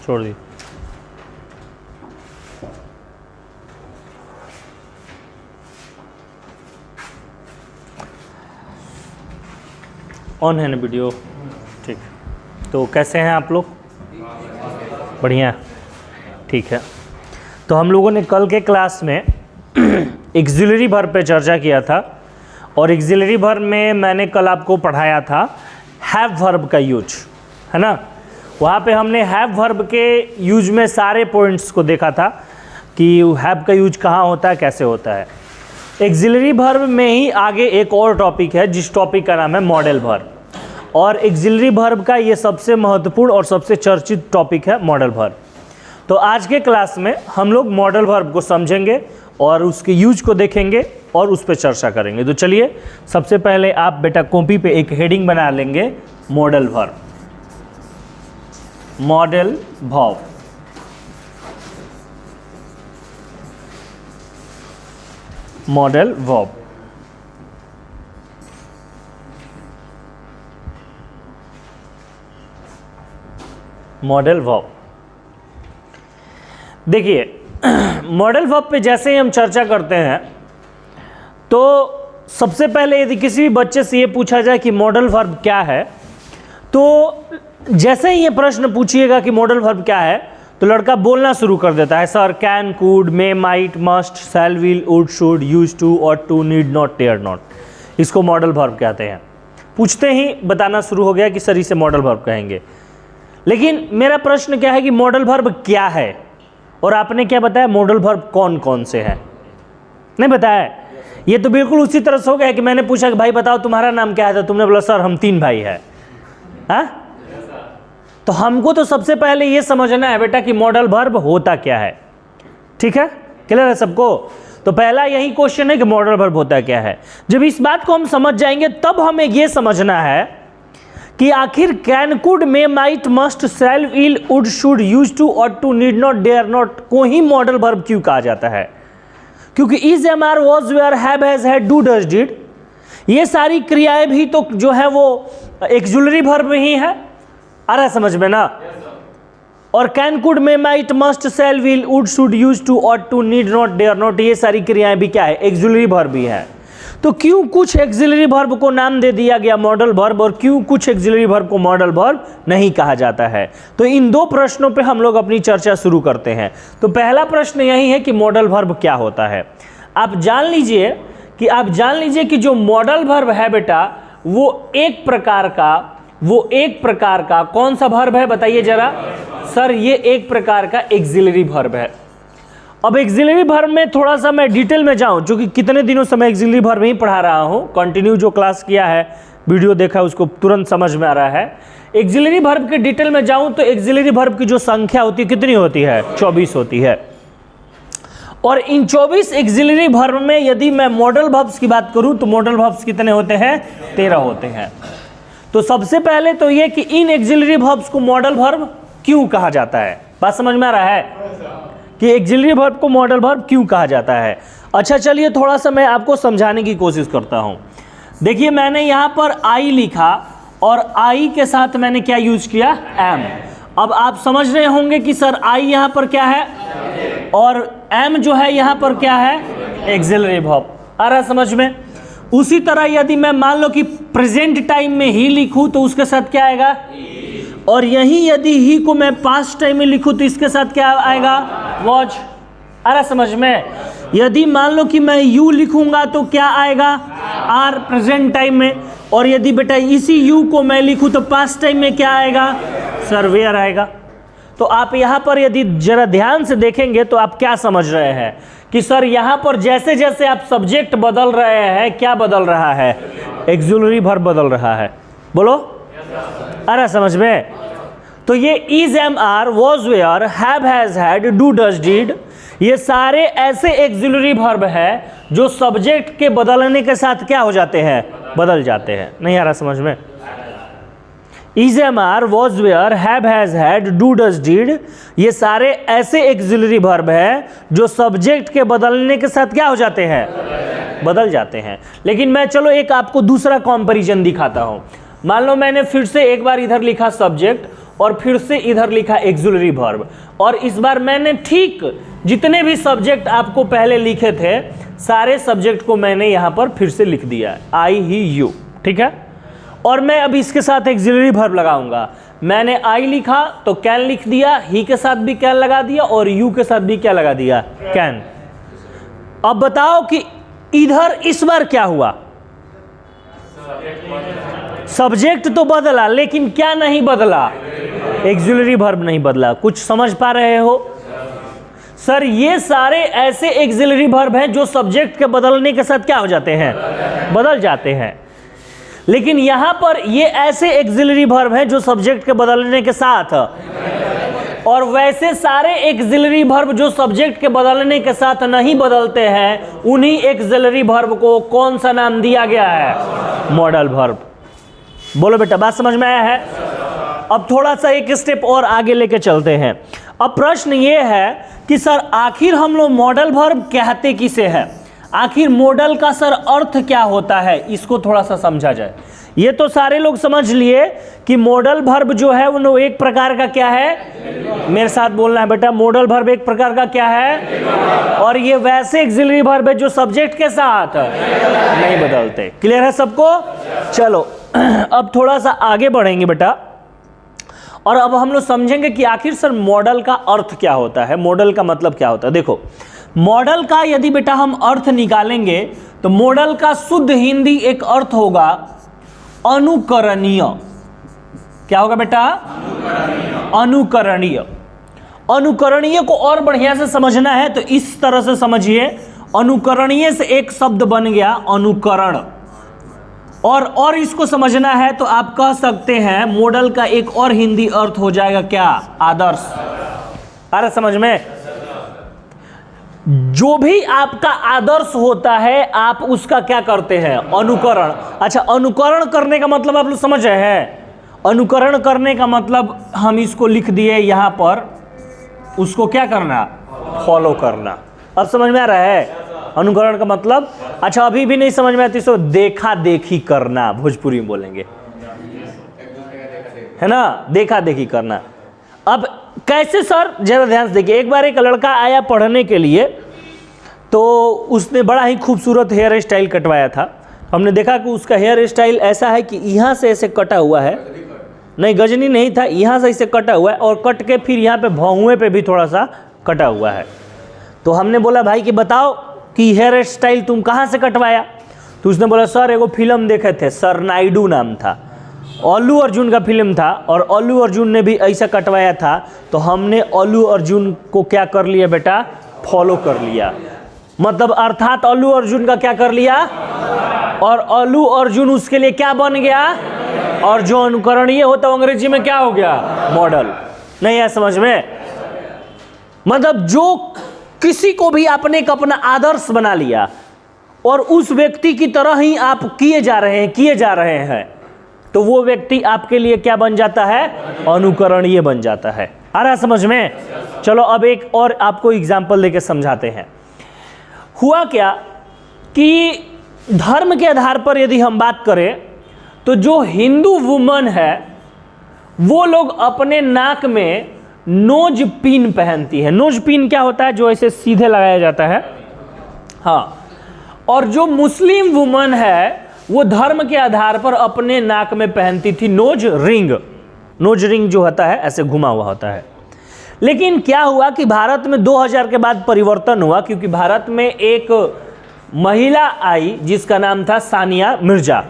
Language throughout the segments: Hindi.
छोड़ दी। ऑन है ना वीडियो? ठीक। तो कैसे हैं आप लोग? बढ़िया, ठीक है। तो हम लोगों ने कल के क्लास में एक्सिलरी वर्ब पे चर्चा किया था और एक्सिलरी वर्ब में मैंने कल आपको पढ़ाया था हैव वर्ब का यूज, है ना। वहाँ पे हमने हैव वर्ब के यूज में सारे पॉइंट्स को देखा था कि हैव का यूज कहाँ होता है, कैसे होता है। एक्सिलरी वर्ब में ही आगे एक और टॉपिक है जिस टॉपिक का नाम है मॉडल वर्ब, और एक्सिलरी वर्ब का ये सबसे महत्वपूर्ण और सबसे चर्चित टॉपिक है मॉडल वर्ब। तो आज के क्लास में हम लोग मॉडल वर्ब को समझेंगे और उसके यूज को देखेंगे और उस पर चर्चा करेंगे। तो चलिए सबसे पहले आप बेटा कॉपी पे एक हेडिंग बना लेंगे, modal verb. Modal verb, modal verb. Modal verb देखिए, मॉडल वर्ब पे जैसे ही हम चर्चा करते हैं तो सबसे पहले यदि किसी भी बच्चे से ये पूछा जाए कि मॉडल वर्ब क्या है, तो जैसे ही ये प्रश्न पूछिएगा कि मॉडल वर्ब क्या है तो लड़का बोलना शुरू कर देता है, sir can, could, may, might, must, shall, will, would, should, use to, ought to, need not, dare not. इसको मॉडल वर्ब कहते हैं। पूछते ही बताना शुरू हो गया कि सर इसे मॉडल वर्ब कहेंगे। लेकिन मेरा प्रश्न क्या है कि मॉडल वर्ब क्या है, और आपने क्या बताया मॉडल वर्ब कौन कौन से हैं, नहीं बताया। ये तो बिल्कुल उसी तरह से हो गया कि मैंने पूछा कि भाई बताओ तुम्हारा नाम क्या है, तो तुमने बोला सर हम 3 भाई हैं। हाँ, तो हमको तो सबसे पहले ये समझना है बेटा कि मॉडल वर्ब होता क्या है। ठीक है, क्लियर है सबको? तो पहला यही क्वेश्चन है कि मॉडल वर्ब होता क्या है। जब इस बात को हम समझ जाएंगे तब हमें ये समझना है कि आखिर can, could, may, might, must, shall, will, would, should, use to, ought to, need not, dare not को ही मॉडल वर्ब क्यों कहा जाता है। क्योंकि is, am, are, was, were, have, has, had, do, does, did, ये सारी क्रियाएं भी तो जो है वो एक्सिलरी वर्ब में ही है। आ रहा है समझ में ना? और can, could, may, might, must, shall, will, would, should, use to, ought to, need not, dare not, ये सारी क्रियाएं भी क्या है, एक्सिलरी वर्ब भी है। तो क्यों कुछ एक्सिलरी वर्ब को नाम दे दिया गया मॉडल वर्ब और क्यों कुछ एक्सिलरी वर्ब को मॉडल वर्ब नहीं कहा जाता है, तो इन दो प्रश्नों पे हम लोग अपनी चर्चा शुरू करते हैं। तो पहला प्रश्न यही है कि मॉडल वर्ब क्या होता है। आप जान लीजिए कि जो मॉडल वर्ब है बेटा वो एक प्रकार का कौन सा वर्ब है बताइए जरा। सर ये एक प्रकार का एक्सिलरी वर्ब है। अब एक्सिलरी वर्ब में थोड़ा सा मैं डिटेल में जाऊं, क्योंकि कितने दिनों से मैं एक्सिलरी वर्ब में ही पढ़ा रहा हूं, कंटिन्यू जो क्लास किया है, वीडियो देखा उसको तुरंत समझ में आ रहा है। एक्सिलरी वर्ब के डिटेल में जाऊं तो एक्सिलरी वर्ब की जो संख्या होती है कितनी होती है, 24 होती है। और इन 24 एक्सिलरी वर्ब में यदि मैं मॉडल वर्ब्स की बात करूं तो मॉडल वर्ब्स कितने होते हैं, 13 होते हैं। तो सबसे पहले तो ये कि इन एक्सिलरी वर्ब्स को मॉडल वर्ब क्यों कहा जाता है, बात समझ में आ रहा है कि एक्सिलरी वर्ब को मॉडल वर्ब क्यों कहा जाता है। अच्छा चलिए थोड़ा सा मैं आपको समझाने की कोशिश करता हूं। देखिए मैंने यहां पर आई लिखा और आई के साथ मैंने क्या यूज किया, एम। अब आप समझ रहे होंगे कि सर आई यहां पर क्या है और एम जो है यहां पर क्या है, एक्सिलरी वर्ब। आ रहा समझ में? उसी तरह यदि मैं मान लो कि प्रेजेंट टाइम में ही लिखूं तो उसके साथ क्या आएगा, और यही यदि ही को मैं पास्ट टाइम में लिखूं तो इसके साथ क्या आएगा, वॉच। आ रहा समझ में? यदि मान लो कि मैं यू लिखूंगा तो क्या आएगा, आर प्रेजेंट टाइम में, और यदि बेटा इसी यू को मैं लिखूं तो पास्ट टाइम में क्या आएगा, सर वेयर आएगा। तो आप यहाँ पर यदि जरा ध्यान से देखेंगे तो आप क्या समझ रहे हैं कि सर यहाँ पर जैसे जैसे आप सब्जेक्ट बदल रहे हैं, क्या बदल रहा है, एक्सिलरी वर्ब बदल रहा है। बोलो, आ रहा समझ में? तो ये is, am, are, was, were, have, has, had, do, does, did, ये सारे ऐसे एक्सिलरी वर्ब है जो सब्जेक्ट के बदलने के साथ क्या हो जाते हैं, बदल जाते हैं। नहीं आ रहा समझ में? Is, am, are, was, were, have, has, had, do, does, did, ये सारे ऐसे एक्सिलरी वर्ब है जो सब्जेक्ट के बदलने के साथ क्या हो जाते हैं, बदल जाते हैं। लेकिन मैं चलो एक आपको दूसरा कंपैरिजन दिखाता हूं। मान लो मैंने फिर से एक बार इधर लिखा सब्जेक्ट और फिर से इधर लिखा एक्सिलरी वर्ब। और इस बार मैंने ठीक जितने भी सब्जेक्ट आपको पहले लिखे थे सारे सब्जेक्ट को मैंने यहाँ पर फिर से लिख दिया है, आई ही यू, ठीक है। और मैं अब इसके साथ एक्सिलरी वर्ब लगाऊंगा। मैंने आई लिखा तो कैन लिख दिया, ही के साथ भी कैन लगा दिया और यू के साथ भी क्या लगा दिया, कैन। अब बताओ कि इधर इस बार क्या हुआ, सब्जेक्ट तो बदला लेकिन क्या नहीं बदला, एक्सिलरी वर्ब नहीं बदला। कुछ समझ पा रहे हो? सर ये सारे ऐसे एक्सिलरी वर्ब हैं जो सब्जेक्ट के बदलने के साथ क्या हो जाते हैं, बदल जाते हैं। लेकिन यहां पर ये ऐसे एक्सिलरी वर्ब हैं जो सब्जेक्ट के बदलने के साथ, और वैसे सारे एक्सिलरी वर्ब जो सब्जेक्ट के बदलने के साथ नहीं बदलते हैं, उन्हीं एक्सिलरी वर्ब को कौन सा नाम दिया गया है, मॉडल वर्ब। बोलो बेटा, बात समझ में आया है? अब थोड़ा सा एक स्टेप और आगे लेके चलते हैं। अब प्रश्न ये है कि सर आखिर हम लोग मॉडल वर्ब कहते किसे हैं, आखिर मॉडल का सर अर्थ क्या होता है, इसको थोड़ा सा समझा जाए। ये तो सारे लोग समझ लिए कि मॉडल वर्ब जो है वो एक प्रकार का क्या है, मेरे साथ बोलना है बेटा, मॉडल वर्ब एक प्रकार का क्या है, और ये वैसे एक्सिलरी वर्ब है जो सब्जेक्ट के साथ नहीं बदलते। क्लियर है सबको? चलो अब थोड़ा सा आगे बढ़ेंगे बेटा, और अब हम लोग समझेंगे कि आखिर सर मॉडल का अर्थ क्या होता है, मॉडल का मतलब क्या होता है। देखो मॉडल का यदि बेटा हम अर्थ निकालेंगे तो मॉडल का शुद्ध हिंदी एक अर्थ होगा अनुकरणीय। क्या होगा बेटा? अनुकरणीय। अनुकरणीय को और बढ़िया से समझना है तो इस तरह से समझिए, अनुकरणीय से एक शब्द बन गया अनुकरण, और इसको समझना है तो आप कह सकते हैं मॉडल का एक और हिंदी अर्थ हो जाएगा क्या, आदर्श। अरे समझ में? जो भी आपका आदर्श होता है आप उसका क्या करते हैं, अनुकरण। अच्छा, अनुकरण करने का मतलब आप लोग समझ रहे हैं? अनुकरण करने का मतलब हम इसको लिख दिए यहां पर, उसको क्या करना, फॉलो करना। अब समझ में आ रहा है अनुकरण का मतलब? अच्छा अभी भी नहीं समझ में आती तो देखा देखी करना, भोजपुरी में बोलेंगे, है ना, देखा देखी करना। अब कैसे सर, जरा ध्यान से देखिए। एक बार एक लड़का आया पढ़ने के लिए, तो उसने बड़ा ही खूबसूरत हेयर स्टाइल कटवाया था। हमने देखा कि उसका हेयर स्टाइल ऐसा है कि यहाँ से ऐसे कटा हुआ है, नहीं गजनी नहीं था, यहाँ से ऐसे कटा हुआ है और कट के फिर यहाँ पे भौंहुए पे भी थोड़ा सा कटा हुआ है। तो हमने बोला भाई कि बताओ कि हेयर स्टाइल तुम कहाँ से कटवाया? तो उसने बोला सर एगो फिल्म देखे थे, सर नायडू नाम था, अल्लू अर्जुन का फिल्म था और अल्लू अर्जुन ने भी ऐसा कटवाया था, तो हमने अल्लू अर्जुन को क्या कर लिया बेटा, फॉलो कर लिया। मतलब अर्थात अल्लू अर्जुन का क्या कर लिया, और अल्लू अर्जुन उसके लिए क्या बन गया, और जो अनुकरणीय होता है अंग्रेजी में क्या हो गया, मॉडल। नहीं है समझ में? मतलब जो किसी को भी आपने एक अपना आदर्श बना लिया और उस व्यक्ति की तरह ही आप किए जा रहे हैं, तो वो व्यक्ति आपके लिए क्या बन जाता है, अनुकरणीय बन जाता है। आ रहा समझ में? चलो अब एक और आपको एग्जाम्पल देके समझाते हैं। हुआ क्या कि धर्म के आधार पर यदि हम बात करें तो जो हिंदू वुमन है वो लोग अपने नाक में नोज पिन पहनती है। नोज पिन क्या होता है, जो ऐसे सीधे लगाया जाता है, हाँ। और जो मुस्लिम वुमन है वो धर्म के आधार पर अपने नाक में पहनती थी नोज रिंग। नोज रिंग जो होता है ऐसे घुमा हुआ होता है। लेकिन क्या हुआ कि भारत में 2000 के बाद परिवर्तन हुआ, क्योंकि भारत में एक महिला आई जिसका नाम था सानिया मिर्जा।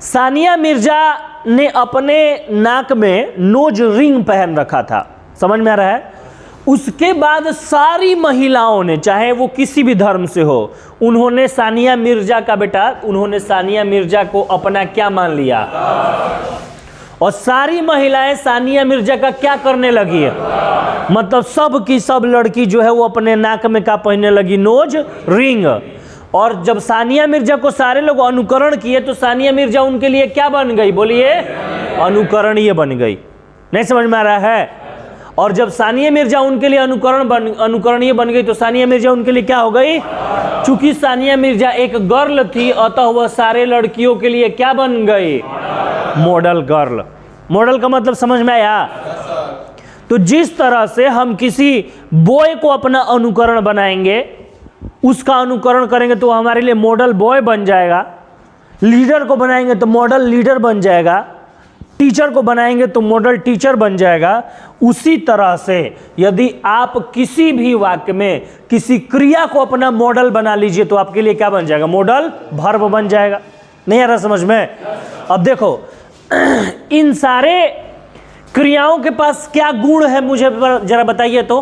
सानिया मिर्जा ने अपने नाक में नोज रिंग पहन रखा था। समझ में आ रहा है? उसके बाद सारी महिलाओं ने, चाहे वो किसी भी धर्म से हो, उन्होंने सानिया मिर्जा का बेटा, उन्होंने सानिया मिर्जा को अपना क्या मान लिया, और सारी महिलाएं सानिया मिर्जा का क्या करने लगी है, मतलब सब की सब लड़की जो है वो अपने नाक में क्या पहनने लगी, नोज रिंग। और जब सानिया मिर्जा को सारे लोग अनुकरण किए तो सानिया मिर्जा उनके लिए क्या बन गई, बोलिए, अनुकरणीय बन गई। नहीं समझ में आ रहा है? और जब सानिया मिर्जा उनके लिए अनुकरणीय बन गई तो सानिया मिर्जा उनके लिए क्या हो गई, चूंकि सानिया मिर्जा एक गर्ल थी अतः वह सारे लड़कियों के लिए क्या बन गई, मॉडल गर्ल। मॉडल का मतलब समझ में आया? तो जिस तरह से हम किसी बॉय को अपना अनुकरण बनाएंगे, उसका अनुकरण करेंगे तो हमारे लिए मॉडल बॉय बन जाएगा, लीडर को बनाएंगे तो मॉडल लीडर बन जाएगा, टीचर को बनाएंगे तो मॉडल टीचर बन जाएगा। उसी तरह से यदि आप किसी भी वाक्य में किसी क्रिया को अपना मॉडल बना लीजिए तो आपके लिए क्या बन जाएगा? मॉडल वर्ब बन जाएगा। नहीं आ रहा समझ में? अब देखो इन सारे क्रियाओं के पास क्या गुण है मुझे जरा बताइए तो।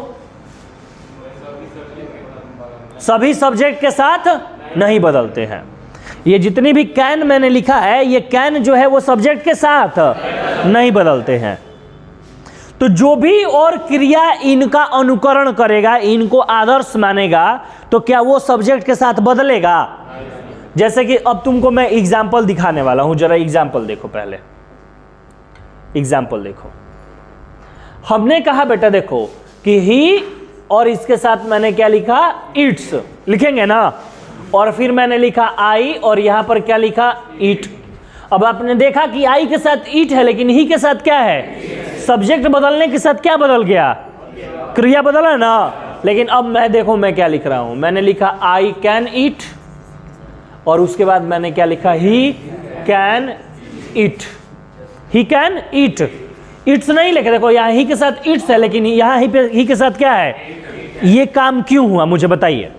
सभी सब्जेक्ट के साथ नहीं बदलते हैं। ये जितनी भी कैन मैंने लिखा है, ये कैन जो है वो सब्जेक्ट के साथ नहीं बदलते हैं। तो जो भी और क्रिया इनका अनुकरण करेगा, इनको आदर्श मानेगा, तो क्या वो सब्जेक्ट के साथ बदलेगा? जैसे कि अब तुमको मैं एग्जाम्पल दिखाने वाला हूं, जरा एग्जाम्पल देखो। पहले एग्जाम्पल देखो। हमने कहा बेटा देखो कि ही और इसके साथ मैंने क्या लिखा? इट्स लिखेंगे ना। और फिर मैंने लिखा आई और यहां पर क्या लिखा? ईट। अब आपने देखा कि आई के साथ ईट है, लेकिन ही के साथ क्या है? सब्जेक्ट बदलने के साथ क्या बदल गया? क्रिया बदला ना। लेकिन अब मैं देखो मैं क्या लिख रहा हूं। मैंने लिखा आई कैन ईट और उसके बाद मैंने क्या लिखा? He can eat. He can eat. It's नहीं लिखे, देखो यहाँ ही के साथ इट्स है, लेकिन यहाँ ही के साथ क्या है? ये काम क्यों हुआ मुझे बताइए?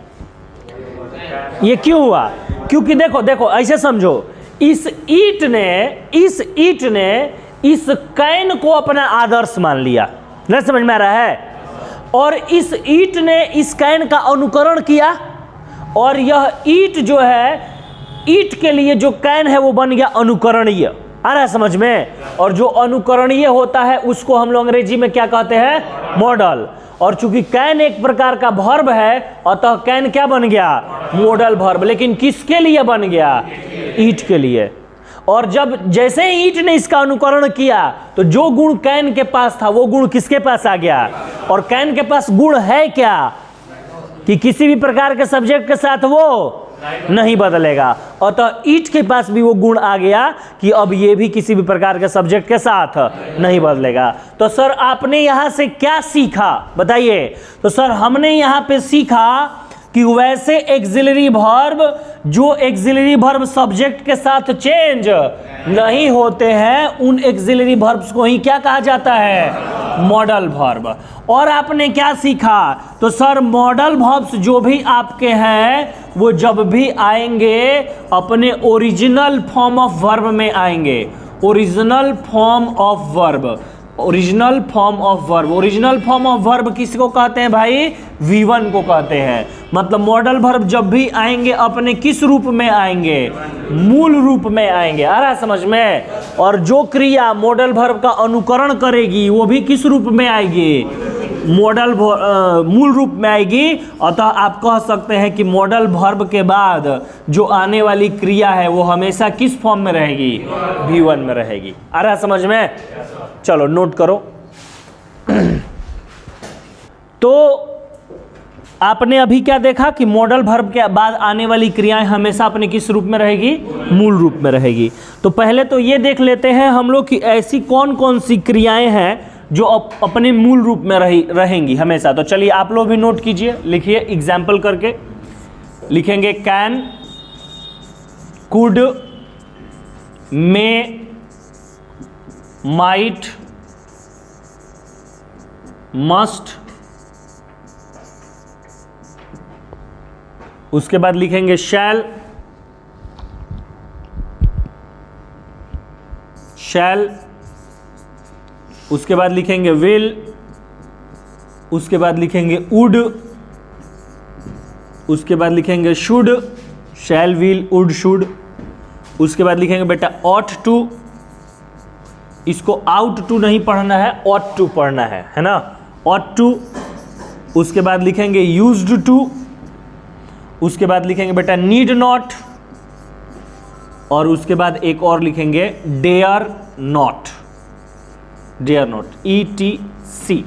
ये क्यों हुआ? क्योंकि देखो देखो ऐसे समझो, इस ईट ने इस कैन को अपना आदर्श मान लिया। नहीं समझ में आ रहा है? और इस ईट ने इस कैन का अनुकरण किया और यह ईट जो है, ईट के लिए जो कैन है वो बन गया अनुकरणीय। आ रहा है समझ में? और जो अनुकरणीय होता है उसको हम लोग अंग्रेजी में क्या कहते हैं? मॉडल। और चूंकि कैन एक प्रकार का वर्ब है, अतः कैन क्या बन गया? Modal verb. लेकिन किसके लिए बन गया? ईट के लिए। और जब जैसे ईट ने इसका अनुकरण किया तो जो गुण कैन के पास था वो गुण किसके पास आ गया? और कैन के पास गुण है क्या कि किसी भी प्रकार के सब्जेक्ट के साथ वो नहीं बदलेगा। अतः ईट के पास भी वो गुण आ गया कि अब ये भी किसी भी प्रकार के सब्जेक्ट के साथ नहीं बदलेगा। तो सर आपने यहां से क्या सीखा बताइए? तो सर हमने यहां पे सीखा कि वैसे एक्सिलरी वर्ब जो एक्सिलरी वर्ब सब्जेक्ट के साथ चेंज नहीं होते हैं, उन एक्सिलरी वर्ब्स को ही क्या कहा जाता है? Modal verb. और आपने क्या सीखा? तो सर मॉडल वर्ब्स जो भी आपके हैं वो जब भी आएंगे अपने ओरिजिनल फॉर्म ऑफ वर्ब में आएंगे। Original form of verb. Original form of verb. Original form of verb किसको कहते हैं भाई? V1 को कहते हैं। मतलब मॉडल वर्ब जब भी आएंगे अपने किस रूप में आएंगे? मूल रूप में आएंगे। आ रहा है समझ में? और जो क्रिया मॉडल वर्ब का अनुकरण करेगी वो भी किस रूप में आएगी? मॉडल मूल रूप में आएगी। अतः आप कह सकते हैं कि मॉडल वर्ब के बाद जो आने वाली क्रिया है वो हमेशा किस फॉर्म में रहेगी? V1 में रहेगी। आ रहा है समझ में? चलो नोट करो। तो आपने अभी क्या देखा कि मॉडल वर्ब के बाद आने वाली क्रियाएं हमेशा अपने किस रूप में रहेगी? मूल रूप में रहेगी। तो पहले तो ये देख लेते हैं हम लोग कि ऐसी कौन कौन सी क्रियाएं हैं जो अपने मूल रूप में रहेंगी हमेशा। तो चलिए आप लोग भी नोट कीजिए, लिखिए एग्जाम्पल करके। लिखेंगे can, could, may, might, must. उसके बाद लिखेंगे शैल, उसके बाद लिखेंगे विल, उसके बाद लिखेंगे वुड, उसके बाद लिखेंगे should. Shall, will, would, should. उसके बाद लिखेंगे बेटा ऑट टू। इसको आउट टू नहीं पढ़ना है, ऑट टू पढ़ना है ना? Ought to. उसके बाद लिखेंगे यूज्ड टू। उसके बाद लिखेंगे बेटा नीड नॉट। और उसके बाद एक और लिखेंगे dare not. Dare not, ETC।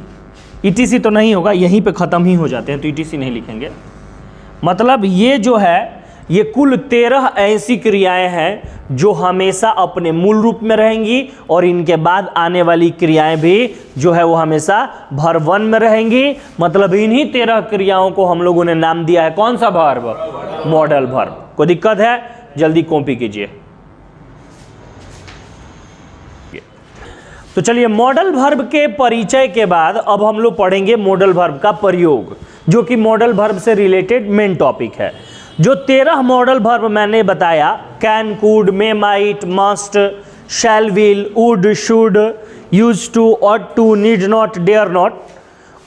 ETC तो नहीं होगा, यहीं पे खत्म ही हो जाते हैं, तो ETC नहीं लिखेंगे। मतलब ये जो है ये कुल 13 ऐसी क्रियाएं हैं जो हमेशा अपने मूल रूप में रहेंगी और इनके बाद आने वाली क्रियाएं भी जो है वो हमेशा वर्ब 1 में रहेंगी। मतलब इन्हीं 13 क्रियाओं को हम लोगों ने नाम दिया है कौन सा वर्ब? Modal verb. कोई दिक्कत है? जल्दी कॉपी कीजिए। तो चलिए, मॉडल वर्ब के परिचय के बाद अब हम लोग पढ़ेंगे मॉडल वर्ब का प्रयोग, जो कि मॉडल वर्ब से रिलेटेड मेन टॉपिक है। जो 13 मॉडल वर्ब मैंने बताया, can, could, may, might, must, shall, will, would, should, use to, ought to, need not, dare not,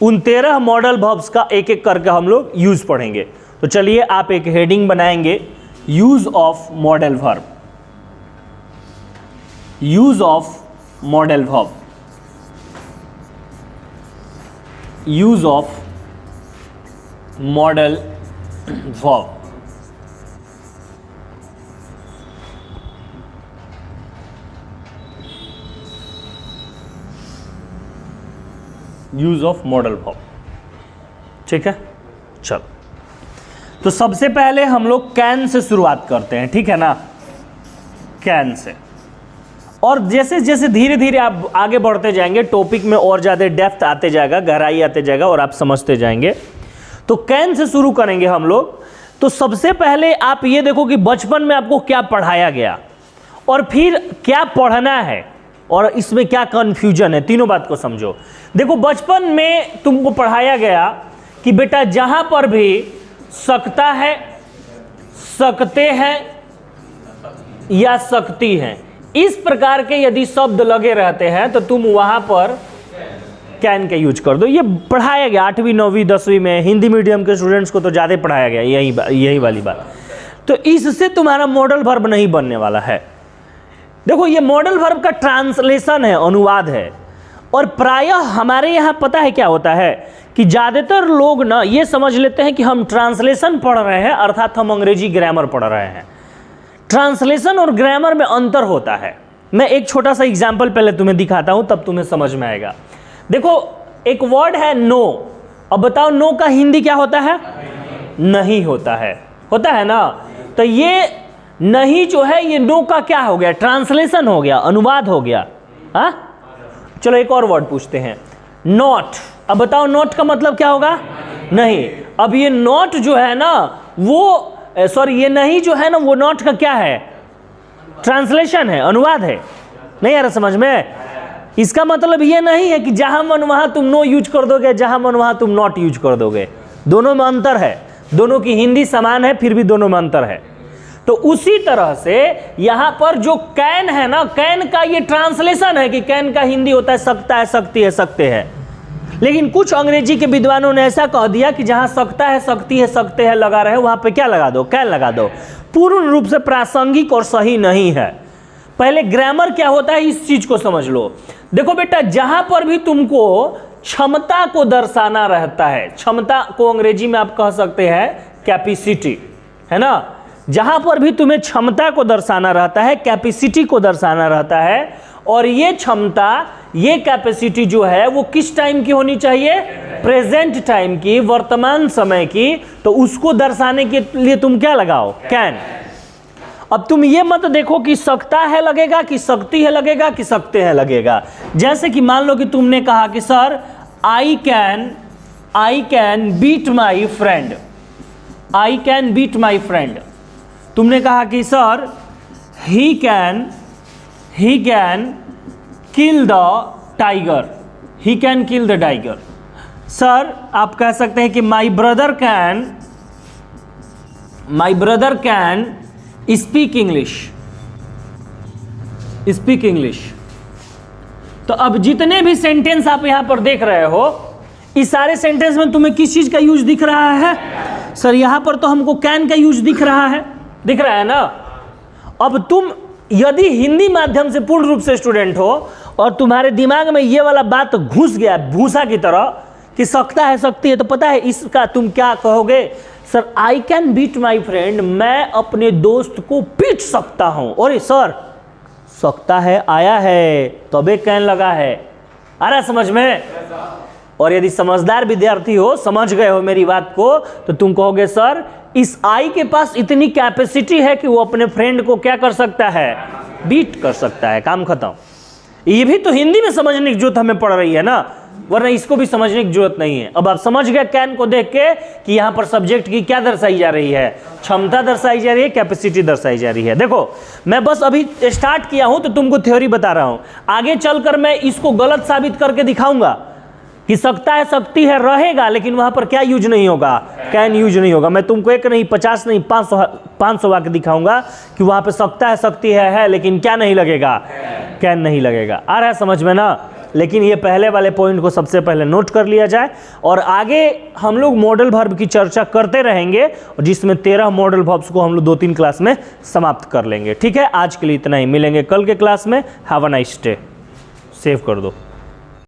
उन 13 मॉडल वर्ब्स का एक एक करके हम लोग यूज पढ़ेंगे। तो चलिए, आप एक हेडिंग बनाएंगे, use of modal verb. Use of modal verb. Use of modal verb. Use of modal verb, ठीक है। चलो, तो सबसे पहले हम लोग कैन से शुरुआत करते हैं, ठीक है ना, कैन से। और जैसे जैसे धीरे धीरे आप आगे बढ़ते जाएंगे टॉपिक में और ज़्यादा डेप्थ आते जाएगा, गहराई आते जाएगा और आप समझते जाएंगे। तो कैन से शुरू करेंगे हम लोग। तो सबसे पहले आप ये देखो कि बचपन में आपको क्या पढ़ाया गया और फिर क्या पढ़ना है और इसमें क्या कन्फ्यूजन है, तीनों बात को समझो। देखो, बचपन में तुमको पढ़ाया गया कि बेटा जहाँ पर भी सकता है, सकते हैं या सकती हैं, इस प्रकार के यदि शब्द लगे रहते हैं तो तुम वहां पर कैन का यूज कर दो। ये पढ़ाया गया 8वीं 9वीं 10वीं में। हिंदी मीडियम के स्टूडेंट्स को तो ज़्यादा पढ़ाया गया यही वाली बात। तो इससे तुम्हारा मॉडल वर्ब नहीं बनने वाला है। देखो, ये मॉडल वर्ब का ट्रांसलेशन है, अनुवाद है। और प्रायः हमारे यहाँ पता है क्या होता है कि ज़्यादातर लोग ना ये समझ लेते हैं कि हम ट्रांसलेशन पढ़ रहे हैं, अर्थात हम अंग्रेजी ग्रामर पढ़ रहे हैं। ट्रांसलेशन और ग्रामर में अंतर होता है। मैं एक छोटा सा एग्जाम्पल पहले तुम्हें दिखाता हूं, तब तुम्हें समझ में आएगा। देखो, एक वर्ड है नो। अब बताओ, नो का हिंदी क्या होता है? नहीं होता है, होता है ना। तो ये नहीं जो है, ये नो का क्या हो गया? ट्रांसलेशन हो गया, अनुवाद हो गया। हाँ, चलो एक और वर्ड पूछते हैं, नॉट। अब बताओ, नॉट का मतलब क्या होगा? नहीं। अब ये नॉट जो है ना, वो सॉरी, ये नहीं जो है ना, वो नॉट का क्या है? ट्रांसलेशन है, अनुवाद है। नहीं आ रहा समझ में? इसका मतलब ये नहीं है कि जहां मन वहां तुम नो यूज कर दोगे, जहां मन वहां तुम नॉट यूज कर दोगे। दोनों में अंतर है। दोनों की हिंदी समान है, फिर भी दोनों में अंतर है। तो उसी तरह से यहां पर जो कैन है ना, कैन का ये ट्रांसलेशन है कि कैन का हिंदी होता है सकता है, सकती है, सकते हैं। लेकिन कुछ अंग्रेजी के विद्वानों ने ऐसा कह दिया कि जहां सकता है, सकती है, सकते हैं लगा रहे, वहां पे क्या लगा दो? कैन लगा दो। पूर्ण रूप से प्रासंगिक और सही नहीं है। पहले ग्रामर क्या होता है इस चीज को समझ लो। देखो बेटा, जहां पर भी तुमको क्षमता को दर्शाना रहता है, क्षमता को अंग्रेजी में आप कह सकते हैं कैपेसिटी, है ना। जहां पर भी तुम्हें क्षमता को दर्शाना रहता है, कैपेसिटी को दर्शाना रहता है, और ये क्षमता, ये कैपेसिटी जो है वो किस टाइम की होनी चाहिए? प्रेजेंट टाइम की, वर्तमान समय की। तो उसको दर्शाने के लिए तुम क्या लगाओ? कैन। अब तुम ये मत देखो कि सकता है लगेगा, कि सकती है लगेगा, कि सकते हैं लगेगा। जैसे कि मान लो कि तुमने कहा कि sir I can beat my friend, I can beat my friend. तुमने कहा कि sir he can kill the tiger, he can kill the tiger. Sir आप कह सकते हैं कि my brother can speak English. तो अब जितने भी सेंटेंस आप यहां पर देख रहे हो, इस सारे सेंटेंस में तुम्हें किस चीज का यूज दिख रहा है? सर यहां पर तो हमको कैन का यूज दिख रहा है ना। अब तुम यदि हिंदी माध्यम से पूर्ण रूप से स्टूडेंट हो और तुम्हारे दिमाग में ये वाला बात घुस गया भूसा की तरह कि सकता है, सकती है, तो पता है इसका तुम क्या कहोगे? Sir I can beat my friend, मैं अपने दोस्त को पीट सकता हूं। अरे सर सकता है आया है, तबे कैन लगा है। आ रहा समझ में? और यदि समझदार विद्यार्थी हो, समझ गए हो मेरी बात को, तो तुम कहोगे सर इस आई के पास इतनी कैपेसिटी है कि वो अपने फ्रेंड को क्या कर सकता है, बीट कर सकता है, काम खत्म। ये भी तो हिंदी में समझने की जरूरत हमें पड़ रही है ना, वरना इसको भी समझने की जरूरत नहीं है। अब आप समझ गए कैन को देख के कि यहाँ पर सब्जेक्ट की क्या दर्शाई जा रही है, क्षमता दर्शाई जा रही है, कैपेसिटी दर्शाई जा रही है। देखो मैं बस अभी स्टार्ट किया हूं तो तुमको थ्योरी बता रहा हूं, आगे चलकर मैं इसको गलत साबित करके दिखाऊंगा कि सकता है शक्ति है रहेगा, लेकिन वहां पर क्या यूज नहीं होगा, कैन यूज नहीं होगा। मैं तुमको एक नहीं 50 नहीं 500 वाक्य दिखाऊंगा कि वहां पे सकता है शक्ति है लेकिन क्या नहीं लगेगा, कैन नहीं लगेगा। आ रहा है समझ में ना। लेकिन ये पहले वाले पॉइंट को सबसे पहले नोट कर लिया जाए, और आगे हम लोग मॉडल वर्ब की चर्चा करते रहेंगे, जिसमें 13 मॉडल वर्ब्स को हम लोग 2-3 क्लास में समाप्त कर लेंगे। ठीक है, आज के लिए इतना ही, मिलेंगे कल के क्लास में। Have a nice day. Save कर दो।